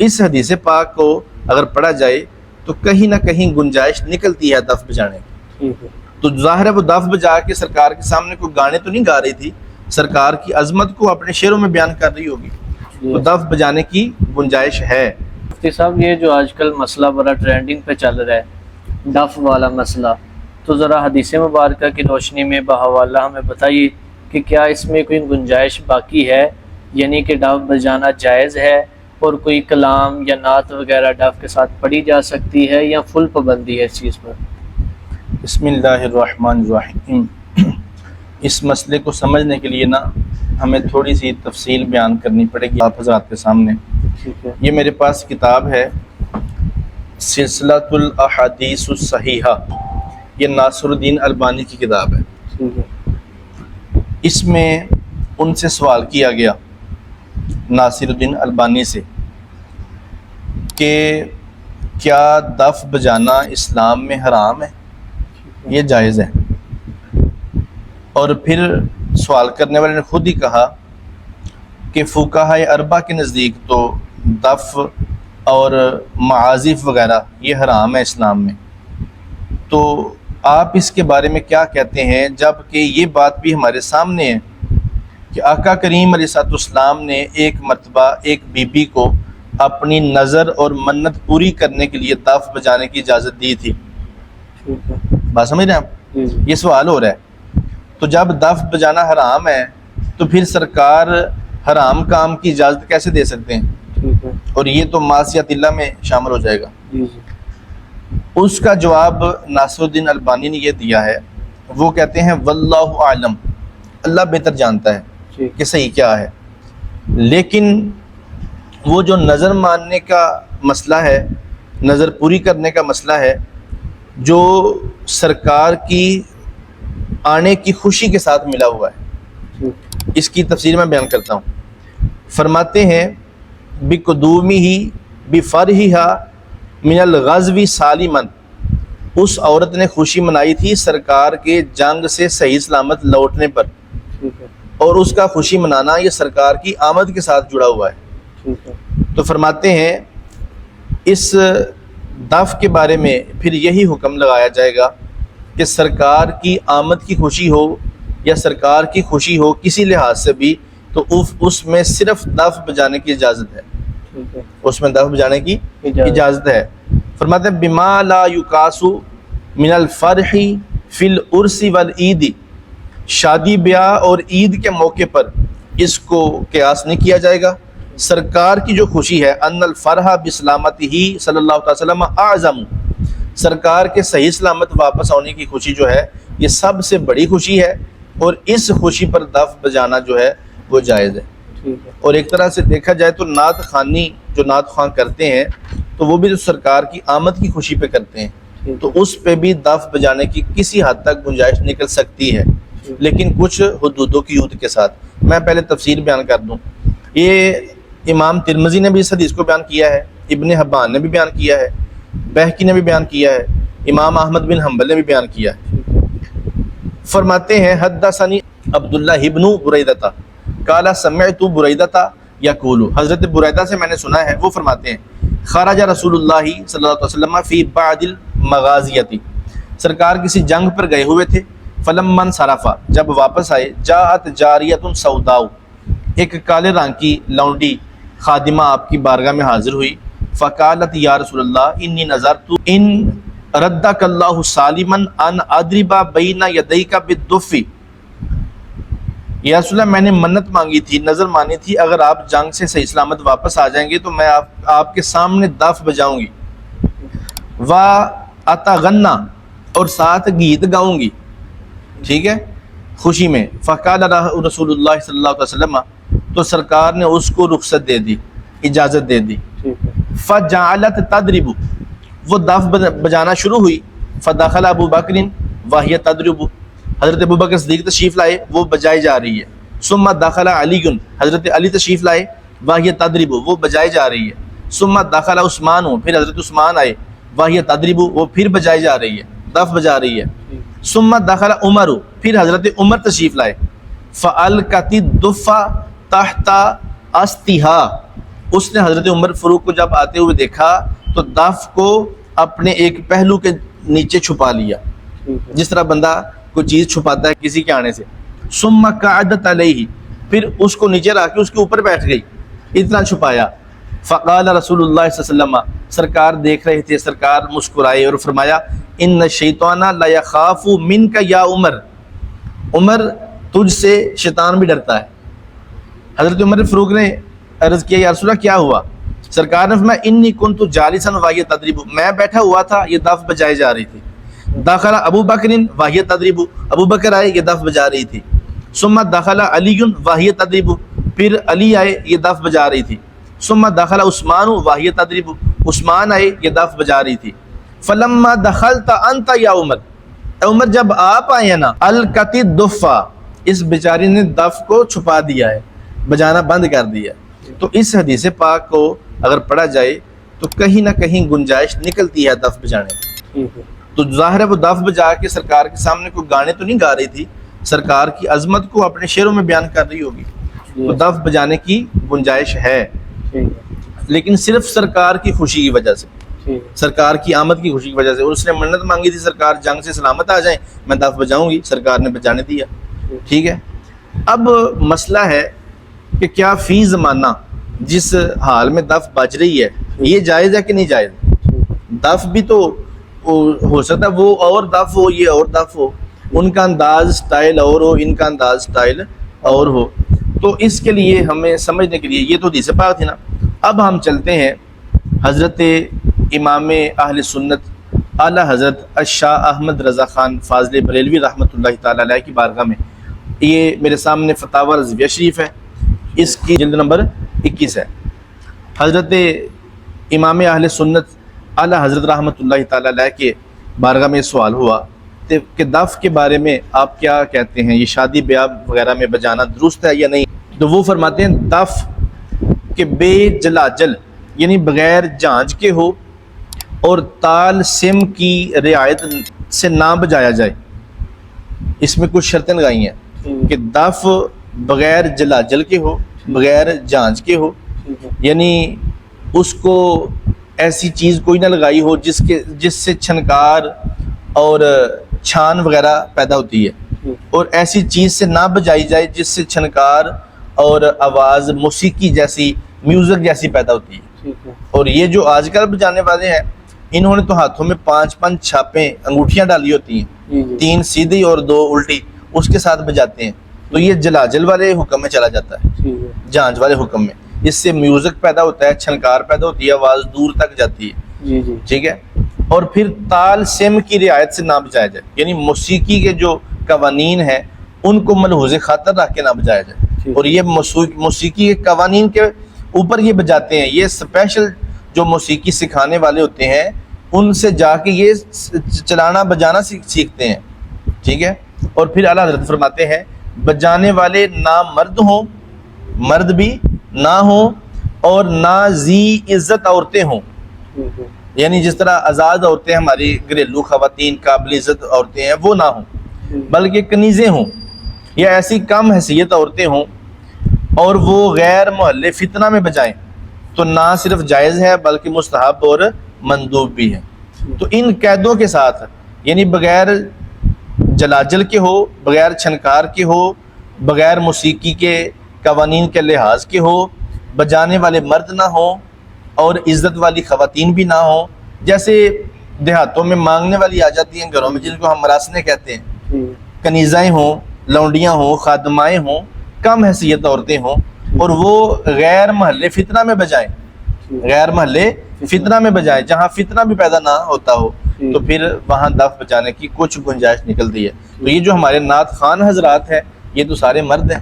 اس حدیث پاک کو اگر پڑھا جائے تو کہیں نہ کہیں گنجائش نکلتی ہے دف بجانے کی. تو ظاہر ہے وہ دف بجا کے سرکار کے سامنے کوئی گانے تو نہیں گا رہی تھی، سرکار کی عظمت کو اپنے شعروں میں بیان کر رہی ہوگی، تو دف بجانے کی گنجائش ہے. مفتی صاحب یہ جو آج کل مسئلہ بڑا ٹرینڈنگ پہ چل رہا ہے ڈف والا مسئلہ، تو ذرا حدیث مبارکہ کی روشنی میں بحوالہ ہمیں بتائیے کہ کیا اس میں کوئی گنجائش باقی ہے، یعنی کہ ڈف بجانا جائز ہے اور کوئی کلام یا نعت وغیرہ ڈف کے ساتھ پڑھی جا سکتی ہے یا فل پابندی ہے اس چیز پر؟ بسم اللہ الرحمن الرحیم. اس مسئلے کو سمجھنے کے لیے نا ہمیں تھوڑی سی تفصیل بیان کرنی پڑے گی آپ حضرات کے سامنے. یہ میرے پاس کتاب ہے سلسلۃ الاحادیث الصحیحہ، یہ ناصر الدین البانی کی کتاب ہے. اس میں ان سے سوال کیا گیا ناصر الدین البانی سے کہ کیا دف بجانا اسلام میں حرام ہے، یہ جائز ہے؟ اور پھر سوال کرنے والے نے خود ہی کہا کہ فقہاء اربعہ کے نزدیک تو دف اور معازف وغیرہ یہ حرام ہے اسلام میں. تو آپ اس کے بارے میں کیا کہتے ہیں، جب کہ یہ بات بھی ہمارے سامنے ہے کہ آقا کریم علیہ الصلوۃ والسلام نے ایک مرتبہ ایک بی بی کو اپنی نظر اور منت پوری کرنے کے لیے دف بجانے کی اجازت دی تھی. بات سمجھ رہے ہیں آپ؟ یہ سوال ہو رہا ہے. تو جب دف بجانا حرام ہے تو پھر سرکار حرام کام کی اجازت کیسے دے سکتے ہیں؟ اور یہ تو معصیت اللہ میں شامل ہو جائے گا. اس کا جواب ناصر الدین البانی نے یہ دیا ہے، وہ کہتے ہیں واللہ اعلم، اللہ بہتر جانتا ہے کہ صحیح کیا ہے. لیکن وہ جو نظر ماننے کا مسئلہ ہے، نظر پوری کرنے کا مسئلہ ہے، جو سرکار کی آنے کی خوشی کے ساتھ ملا ہوا ہے، اس کی تفسیر میں بیان کرتا ہوں. فرماتے ہیں بِقُدُومِهِ بِفَرْحِهَا مِنَ الْغَزْوِ سَالِمًا، اس عورت نے خوشی منائی تھی سرکار کے جنگ سے صحیح سلامت لوٹنے پر، اور اس کا خوشی منانا یہ سرکار کی آمد کے ساتھ جڑا ہوا ہے. تو فرماتے ہیں اس دف کے بارے میں پھر یہی حکم لگایا جائے گا کہ سرکار کی آمد کی خوشی ہو یا سرکار کی خوشی ہو کسی لحاظ سے بھی، تو اس میں صرف دف بجانے کی اجازت ہے، اس میں دف بجانے کی اجازت ہے. فرماتے ہیں بما لا یقاس من الفرح فی العرس والعید، شادی بیاہ اور عید کے موقع پر اس کو قیاس نہیں کیا جائے گا. سرکار کی جو خوشی ہے ان الفرح بسلامتہ صلی اللہ علیہ وسلم اعظم، سرکار کے صحیح سلامت واپس آنے کی خوشی جو ہے یہ سب سے بڑی خوشی ہے، اور اس خوشی پر دف بجانا جو ہے وہ جائز ہے. اور ایک طرح سے دیکھا جائے تو نعت خوانی جو نعت خواں کرتے ہیں تو وہ بھی جو سرکار کی آمد کی خوشی پہ کرتے ہیں، تو اس پہ بھی دف بجانے کی کسی حد تک گنجائش نکل سکتی ہے، لیکن کچھ حدودوں کی حد کے ساتھ. میں پہلے تفسیر بیان کر دوں. یہ امام ترمذی نے بھی اس حدیث کو بیان کیا ہے، ابن حبان نے بھی بیان کیا ہے، بہقی نے بھی بیان کیا ہے، امام احمد بن حنبل نے بھی بیان کیا ہے. فرماتے ہیں حدثنی عبداللہ ابن بریدہ قال سمعت بریدہ یقول، حضرت بریدہ سے میں نے سنا ہے وہ فرماتے ہیں خرج رسول اللہ صلی اللہ علیہ وسلم فی بعض المغازیۃ، سرکار کسی جنگ پر گئے ہوئے تھے. فلما انصرف، جب واپس آئے، جاءت جاریۃ سوداء، ایک کالے رنگ کی لونڈی خادمہ آپ کی بارگاہ میں حاضر ہوئی. فقالت یا رسول اللہ انی نظرت ان ردک اللہ سالما ان اضرب بین یدیک بالدف، یا رسول اللہ میں نے منت مانگی تھی، نظر مانی تھی، اگر آپ جنگ سے صحیح سلامت واپس آ جائیں گے تو میں آپ کے سامنے دف بجاؤں گی، و اتغنا، اور ساتھ گیت گاؤں گی، ٹھیک ہے، خوشی میں. فقال رسول اللہ صلی اللہ علیہ وسلم، تو سرکار نے اس کو رخصت دے دی، اجازت دے دی. فجعلت تضرب، وہ دف بجانا شروع ہوئی. فدخل ابو بکر وہی تضرب، حضرت ابو بکر صدیق تشریف لائے، وہ بجائی جا رہی ہے. ثم دخل علی، حضرت علی تشریف لائے، وہی تضرب، وہ بجائی جا رہی ہے. ثم دخل عثمان، پھر حضرت عثمان آئے، وہی تضرب، وہ پھر بجائی جا رہی ہے، دف بجا رہی ہے. ثم دخل عمر، پھر حضرت عمر تشریف لائے. فالقت الدف تحت استھا، اس نے حضرت عمر فاروق کو جب آتے ہوئے دیکھا تو دف کو اپنے ایک پہلو کے نیچے چھپا لیا، جس طرح بندہ کوئی چیز چھپاتا ہے کسی کے آنے سے. ثم قعدت علیہ، پھر اس کو نیچے رکھ کے اس کے اوپر بیٹھ گئی، اتنا چھپایا. فقال رسول اللہ صلی اللہ علیہ وسلم، سرکار دیکھ رہے تھے، سرکار مسکرائے اور فرمایا ان الشیطان لا یخاف منک یا عمر، عمر تجھ سے شیطان بھی ڈرتا ہے. حضرت عمر فاروق نے عرض کیا یا رسول اللہ کیا ہوا؟ سرکار نے فرمایا انی کنت جالسا وہی تضرب، میں بیٹھا ہوا تھا یہ دف بجائی جا رہی تھی. داخل ابو بکر وہی تضرب، ابو بکر آئے یہ دف بجا رہی تھی. ثم دخل علی وہی تضرب، پھر علی آئے یہ دف بجا رہی تھی. ثم دخل عثمان وہی تضرب، عثمان آئے یہ دف بجا رہی تھی. فلما دخلت انت یا عمر، عمر جب آپ آئے ہیں نا، القت الدفا، اس بیچاری نے دف کو چھپا دیا ہے، بجانا بند کر دیا. تو اس حدیث پاک کو اگر پڑھا جائے تو کہیں نہ کہیں گنجائش نکلتی ہے دف بجانے میں. تو ظاہر ہے وہ دف بجا کے سرکار کے سامنے کوئی گانے تو نہیں گا رہی تھی، سرکار کی عظمت کو اپنے شعروں میں بیان کر رہی ہوگی. تو دف بجانے کی گنجائش ہے، لیکن صرف سرکار کی خوشی کی وجہ سے، سرکار کی آمد کی خوشی کی وجہ سے. اور اس نے منت مانگی تھی سرکار جنگ سے سلامت آ جائیں، میں دف بجاؤں گی، سرکار نے بجانے دیا. ٹھیک ہے. اب مسئلہ ہے کہ کیا فی زمانہ جس حال میں دف بج رہی ہے یہ جائز ہے کہ نہیں جائز؟ دف بھی تو ہو سکتا ہے وہ اور دف ہو، یہ اور دف ہو، ان کا انداز سٹائل اور ہو، ان کا انداز سٹائل اور ہو. تو اس کے لیے ہمیں سمجھنے کے لیے یہ تو حدیث پاک تھی نا. اب ہم چلتے ہیں حضرت امام اہل سنت اعلیٰ حضرت الشاہ احمد رضا خان فاضل بریلوی رحمۃ اللہ تعالیٰ علیہ کی بارگاہ میں. یہ میرے سامنے فتاوی رضویہ شریف ہے، اس کی جلد نمبر 21 ہے. حضرت امام اہل سنت اعلیٰ حضرت رحمۃ اللہ تعالیٰ علیہ کے بارگاہ میں سوال ہوا کہ دف کے بارے میں آپ کیا کہتے ہیں، یہ شادی بیاہ وغیرہ میں بجانا درست ہے یا نہیں؟ تو وہ فرماتے ہیں دف کہ بے جلاجل یعنی بغیر جھانج کے ہو اور تال سم کی رعایت سے نہ بجایا جائے. اس میں کچھ شرطیں لگائی ہیں کہ دف بغیر جلاجل کے ہو، بغیر جھانج کے ہو، یعنی اس کو ایسی چیز کوئی نہ لگائی ہو جس سے چھنکار اور چھان وغیرہ پیدا ہوتی ہے، اور ایسی چیز سے نہ بجائی جائے جس سے چھنکار اور آواز موسیقی جیسی، میوزک جیسی پیدا ہوتی ہے. اور یہ جو آج کل بجانے والے ہیں انہوں نے تو ہاتھوں میں 5 چھاپیں انگوٹھیاں ڈالی ہوتی ہیں، 3 سیدھی اور 2 الٹی، اس کے ساتھ بجاتے ہیں. تو یہ جلاجل والے حکم میں چلا جاتا ہے، جھانج والے حکم میں. اس سے میوزک پیدا ہوتا ہے، چھنکار پیدا ہوتی ہے، آواز دور تک جاتی ہے. ٹھیک ہے. اور پھر تال سم کی رعایت سے نہ بجایا جائے، یعنی موسیقی کے جو قوانین ہیں ان کو ملحوظ خاطر رکھ کے نہ بجایا جائے. اور یہ موسیقی کے قوانین کے اوپر یہ بجاتے ہیں، یہ اسپیشل جو موسیقی سکھانے والے ہوتے ہیں ان سے جا کے یہ چلانا بجانا سیکھتے ہیں. ٹھیک ہے. اور پھر اعلیٰ حضرت فرماتے ہیں بجانے والے نہ مرد ہوں، مرد بھی نہ ہوں، اور نہ ذی عزت عورتیں ہوں، یعنی جس طرح آزاد عورتیں ہماری گھریلو خواتین قابل عزت عورتیں ہیں وہ نہ ہوں، بلکہ کنیزیں ہوں یا ایسی کم حیثیت عورتیں ہوں، اور وہ غیر محل فتنہ میں بجائیں تو نہ صرف جائز ہے بلکہ مستحب اور مندوب بھی ہے. تو ان قیدوں کے ساتھ یعنی بغیر جلاجل کے ہو، بغیر چھنکار کے ہو، بغیر موسیقی کے قوانین کے لحاظ کے ہو، بجانے والے مرد نہ ہوں اور عزت والی خواتین بھی نہ ہوں. جیسے دیہاتوں میں مانگنے والی آ جاتی ہیں گھروں میں جن کو ہم مراسنے کہتے ہیں، کنیزائیں ہوں، لونڈیاں ہوں، خادمائیں ہوں، کم حیثیت عورتیں ہوں، اور وہ غیر محل فتنہ میں بجائیں، غیر محل فتنہ میں بجائیں جہاں فتنہ بھی پیدا نہ ہوتا ہو، تو پھر وہاں دف بجانے کی کچھ گنجائش نکلتی ہے. تو یہ جو ہمارے نعت خوان حضرات ہیں یہ تو سارے مرد ہیں،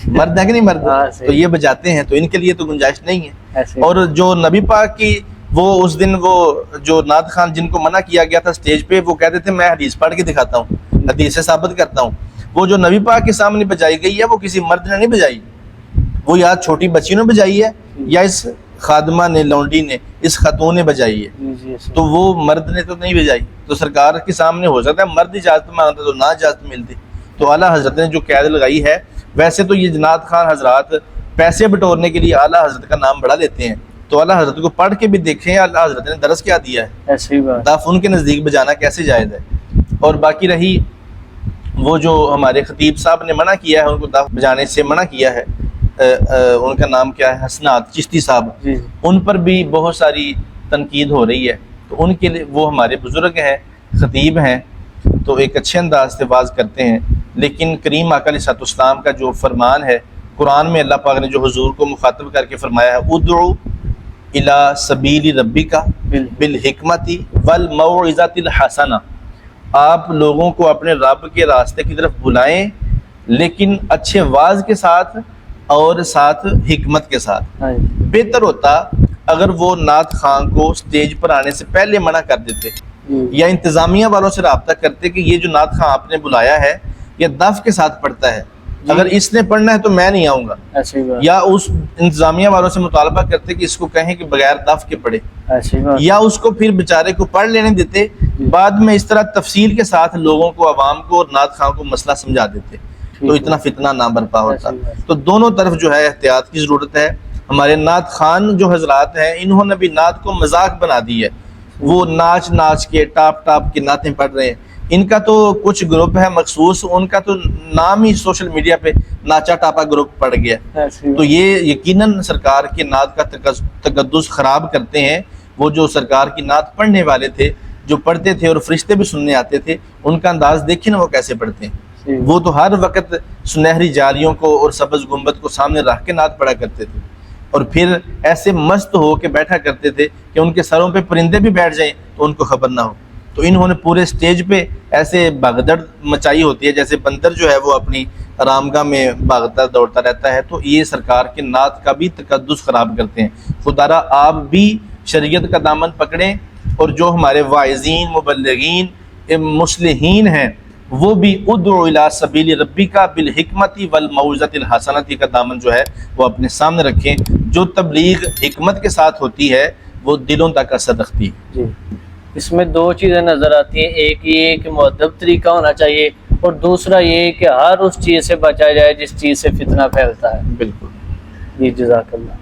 مرد ہیں کہ نہیں مرد؟ تو یہ بجاتے ہیں تو ان کے لیے تو گنجائش نہیں ہے. اور جو نبی پاک کی وہ اس دن وہ جو نعت خوان جن کو منع کیا گیا تھا اسٹیج پہ، وہ کہتے تھے میں حدیث پڑھ کے دکھاتا ہوں، حدیث سے ثابت کرتا ہوں. وہ جو نبی پاک کے سامنے بجائی گئی ہے وہ کسی مرد نے نہیں بجائی، وہ یا چھوٹی بچی نے بجائی ہے یا اس خادمہ نے، لونڈی نے، اس خاتون نے بجائی ہے. تو وہ مرد نے تو نہیں بجائی. تو سرکار کے سامنے ہو سکتا ہے مرد اجازت مانگتا تو نہ اجازت ملتی. تو اعلیٰ حضرت نے جو قید لگائی ہے، ویسے تو یہ نعت خوان حضرات پیسے بٹورنے کے لیے اعلیٰ حضرت کا نام بڑھا لیتے ہیں، تو اعلیٰ حضرت کو پڑھ کے بھی دیکھیں اعلیٰ حضرت نے درس کیا دیا ہے، ایسی ہی بات. دف ان کے نزدیک بجانا کیسے جائز ہے. اور باقی رہی وہ جو ہمارے خطیب صاحب نے منع کیا ہے ان کو دف بجانے سے منع کیا ہے، ان کا نام کیا ہے، حسنات چشتی صاحب، جی ان پر بھی بہت ساری تنقید ہو رہی ہے. تو ان کے لیے وہ ہمارے بزرگ ہیں، خطیب ہیں، تو ایک اچھے انداز سے واز کرتے ہیں. لیکن کریم آقا علیہ السلام کا جو فرمان ہے قرآن میں، اللہ پاک نے جو حضور کو مخاطب کر کے فرمایا ہے، ادعو الی سبیل ربک بالحکمت والموعظۃ الحسنہ، آپ لوگوں کو اپنے رب کے راستے کی طرف بلائیں لیکن اچھے واز کے ساتھ اور ساتھ حکمت کے ساتھ. ہاں بہتر ہوتا اگر وہ نعت خان کو سٹیج پر آنے سے پہلے منع کر دیتے جی یا انتظامیہ والوں سے رابطہ کرتے کہ یہ جو نعت خان آپ نے بلایا ہے یہ دف کے ساتھ پڑھتا ہے، اگر اس نے پڑھنا ہے تو میں نہیں آؤں گا، ایسی بات. یا اس انتظامیہ والوں سے مطالبہ کرتے کہ اس کو کہیں کہ بغیر دف کے پڑھے، ایسی بات. یا اس کو پھر بیچارے کو پڑھ لینے دیتے، بعد میں اس طرح تفصیل کے ساتھ لوگوں کو، عوام کو اور نعت خان کو مسئلہ سمجھا دیتے تو اتنا فتنہ نہ برپا ہوتا. تو دونوں طرف جو ہے احتیاط کی ضرورت ہے. ہمارے نعت خان جو حضرات ہیں انہوں نے بھی نعت کو مذاق بنا دی ہے، وہ ناچ ناچ کے ٹاپ ٹاپ کی نعتیں پڑھ رہے ہیں. ان کا تو کچھ گروپ ہے مخصوص، ان کا تو نام ہی سوشل میڈیا پہ ناچا ٹاپا گروپ پڑ گیا. تو یہ یقیناً سرکار کے نعت کا تقدس خراب کرتے ہیں. وہ جو سرکار کی نعت پڑھنے والے تھے، جو پڑھتے تھے اور فرشتے بھی سننے آتے تھے، ان کا انداز دیکھیں نا وہ کیسے پڑھتے ہیں. وہ تو ہر وقت سنہری جالیوں کو اور سبز گنبد کو سامنے رکھ کے نعت پڑھا کرتے تھے، اور پھر ایسے مست ہو کے بیٹھا کرتے تھے کہ ان کے سروں پہ پرندے بھی بیٹھ جائیں تو ان کو خبر نہ ہو. تو انہوں نے پورے سٹیج پہ ایسے بھگدڑ مچائی ہوتی ہے جیسے بندر جو ہے وہ اپنی آرامگاہ میں بھاگتا دوڑتا رہتا ہے. تو یہ سرکار کے نعت کا بھی تقدس خراب کرتے ہیں. خدا را آپ بھی شریعت کا دامن پکڑیں، اور جو ہمارے واعظین، مبلغین، مصلحین ہیں وہ بھی ادعو الی سبیل ربک بالحکمت والموعظۃ الحسنہ کا دامن جو ہے وہ اپنے سامنے رکھیں. جو تبلیغ حکمت کے ساتھ ہوتی ہے وہ دلوں تک اثر رکھتی ہے. جی اس میں دو چیزیں نظر آتی ہیں، ایک یہ کہ مؤدب طریقہ ہونا چاہیے، اور دوسرا یہ کہ ہر اس چیز سے بچا جائے جس چیز سے فتنہ پھیلتا ہے. بالکل. جی جزاک اللہ.